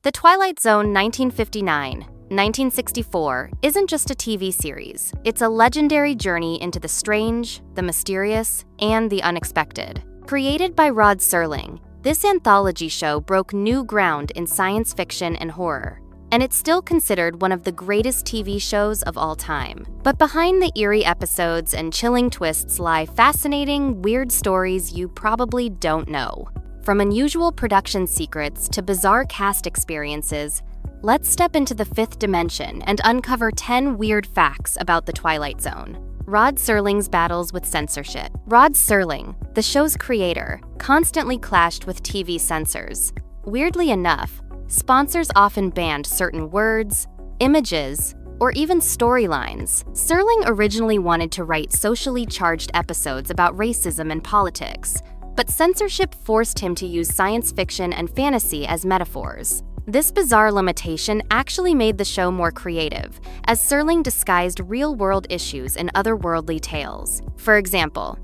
The Twilight Zone 1959-1964 isn't just a TV series, it's a legendary journey into the strange, the mysterious, and the unexpected. Created by Rod Serling, this anthology show broke new ground in science fiction and horror, and it's still considered one of the greatest TV shows of all time. But behind the eerie episodes and chilling twists lie fascinating, weird stories you probably don't know. From unusual production secrets to bizarre cast experiences, let's step into the fifth dimension and uncover 10 weird facts about the Twilight Zone. Rod Serling's battles with censorship. Rod Serling, the show's creator, constantly clashed with TV censors. Weirdly enough, sponsors often banned certain words, images, or even storylines. Serling originally wanted to write socially charged episodes about racism and politics, but censorship forced him to use science fiction and fantasy as metaphors. This bizarre limitation actually made the show more creative, as Serling disguised real-world issues in otherworldly tales. For example,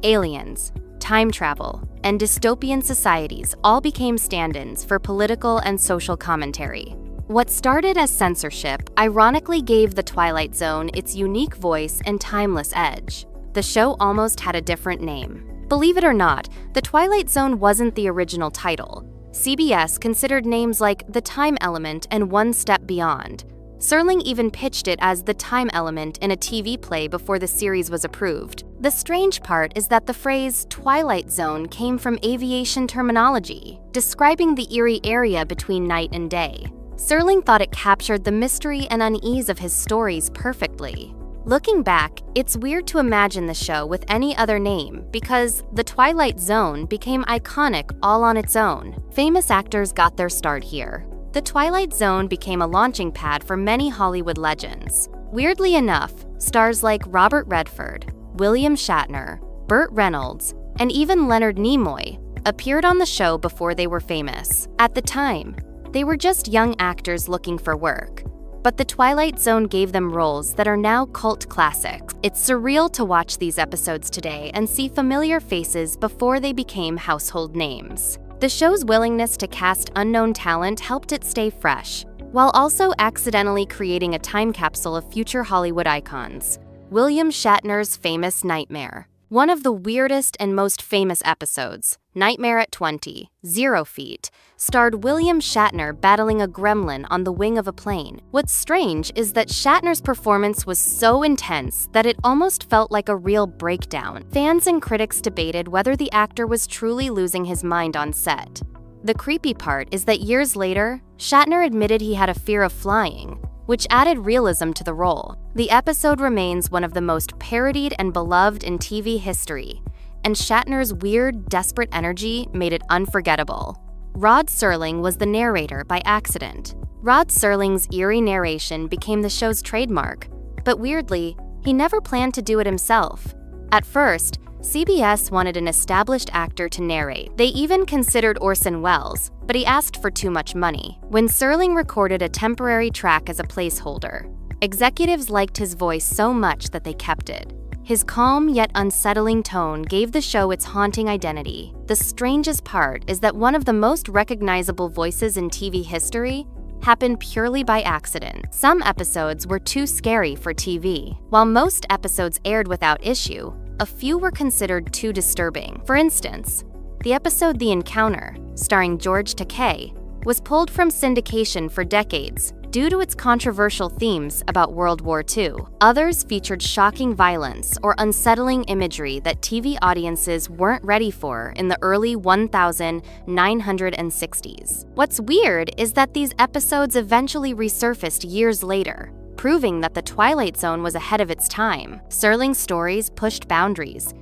aliens, time travel, and dystopian societies all became stand-ins for political and social commentary. What started as censorship ironically gave the Twilight Zone its unique voice and timeless edge. The show almost had a different name. Believe it or not, The Twilight Zone wasn't the original title. CBS considered names like The Time Element and One Step Beyond. Serling even pitched it as The Time Element in a TV play before the series was approved. The strange part is that the phrase Twilight Zone came from aviation terminology, describing the eerie area between night and day. Serling thought it captured the mystery and unease of his stories perfectly. Looking back, it's weird to imagine the show with any other name because The Twilight Zone became iconic all on its own. Famous actors got their start here. The Twilight Zone became a launching pad for many Hollywood legends. Weirdly enough, stars like Robert Redford, William Shatner, Burt Reynolds, and even Leonard Nimoy appeared on the show before they were famous. At the time, they were just young actors looking for work. But The Twilight Zone gave them roles that are now cult classics. It's surreal to watch these episodes today and see familiar faces before they became household names. The show's willingness to cast unknown talent helped it stay fresh, while also accidentally creating a time capsule of future Hollywood icons. William Shatner's famous Nightmare. One of the weirdest and most famous episodes, Nightmare at 20, 0 Feet, starred William Shatner battling a gremlin on the wing of a plane. What's strange is that Shatner's performance was so intense that it almost felt like a real breakdown. Fans and critics debated whether the actor was truly losing his mind on set. The creepy part is that years later, Shatner admitted he had a fear of flying, which added realism to the role. The episode remains one of the most parodied and beloved in TV history, and Shatner's weird, desperate energy made it unforgettable. Rod Serling was the narrator by accident. Rod Serling's eerie narration became the show's trademark, but weirdly, he never planned to do it himself. At first, CBS wanted an established actor to narrate. They even considered Orson Welles, but he asked for too much money. When Serling recorded a temporary track as a placeholder, executives liked his voice so much that they kept it. His calm yet unsettling tone gave the show its haunting identity. The strangest part is that one of the most recognizable voices in TV history happened purely by accident. Some episodes were too scary for TV. While most episodes aired without issue, a few were considered too disturbing. For instance, the episode The Encounter, starring George Takei, was pulled from syndication for decades due to its controversial themes about World War II. Others featured shocking violence or unsettling imagery that TV audiences weren't ready for in the early 1960s. What's weird is that these episodes eventually resurfaced years later, proving that The Twilight Zone was ahead of its time. Serling's stories pushed boundaries,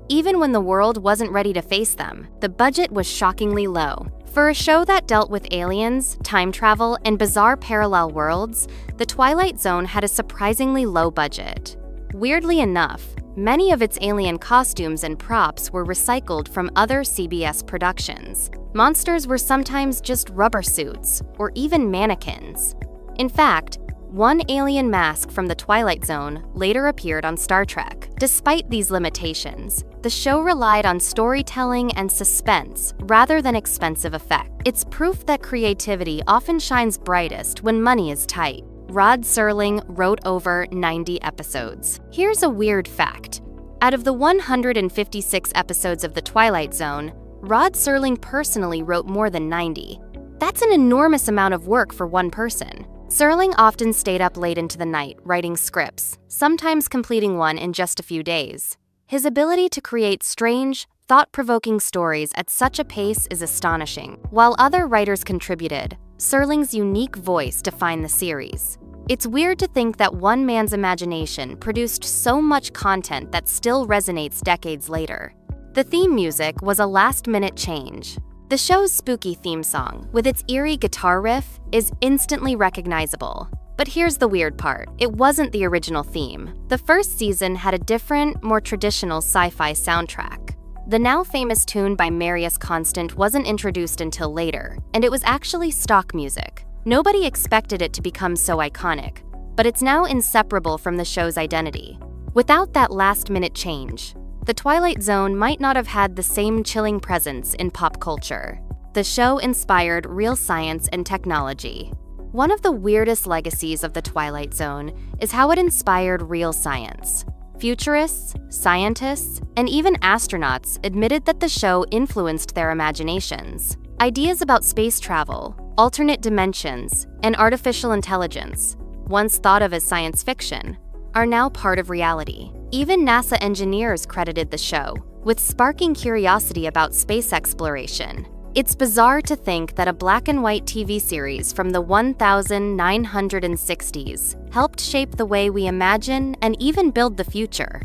even when the world wasn't ready to face them. The budget was shockingly low. For a show that dealt with aliens, time travel, and bizarre parallel worlds, The Twilight Zone had a surprisingly low budget. Weirdly enough, many of its alien costumes and props were recycled from other CBS productions. Monsters were sometimes just rubber suits, or even mannequins. In fact, One alien mask from the Twilight Zone later appeared on Star Trek. Despite these limitations, the show relied on storytelling and suspense rather than expensive effects. It's proof that creativity often shines brightest when money is tight. Rod Serling wrote over 90 episodes. Here's a weird fact. Out of the 156 episodes of The Twilight Zone, Rod Serling personally wrote more than 90. That's an enormous amount of work for one person. Serling often stayed up late into the night writing scripts, sometimes completing one in just a few days. His ability to create strange, thought-provoking stories at such a pace is astonishing. While other writers contributed, Serling's unique voice defined the series. It's weird to think that one man's imagination produced so much content that still resonates decades later. The theme music was a last-minute change. The show's spooky theme song, with its eerie guitar riff, is instantly recognizable. But here's the weird part. It wasn't the original theme. The first season had a different, more traditional sci-fi soundtrack. The now famous tune by Marius Constant wasn't introduced until later, and it was actually stock music. Nobody expected it to become so iconic, but it's now inseparable from the show's identity. Without that last-minute change, The Twilight Zone might not have had the same chilling presence in pop culture. The show inspired real science and technology. One of the weirdest legacies of The Twilight Zone is how it inspired real science. Futurists, scientists, and even astronauts admitted that the show influenced their imaginations. Ideas about space travel, alternate dimensions, and artificial intelligence, once thought of as science fiction, are now part of reality. Even NASA engineers credited the show with sparking curiosity about space exploration. It's bizarre to think that a black and white TV series from the 1960s helped shape the way we imagine and even build the future.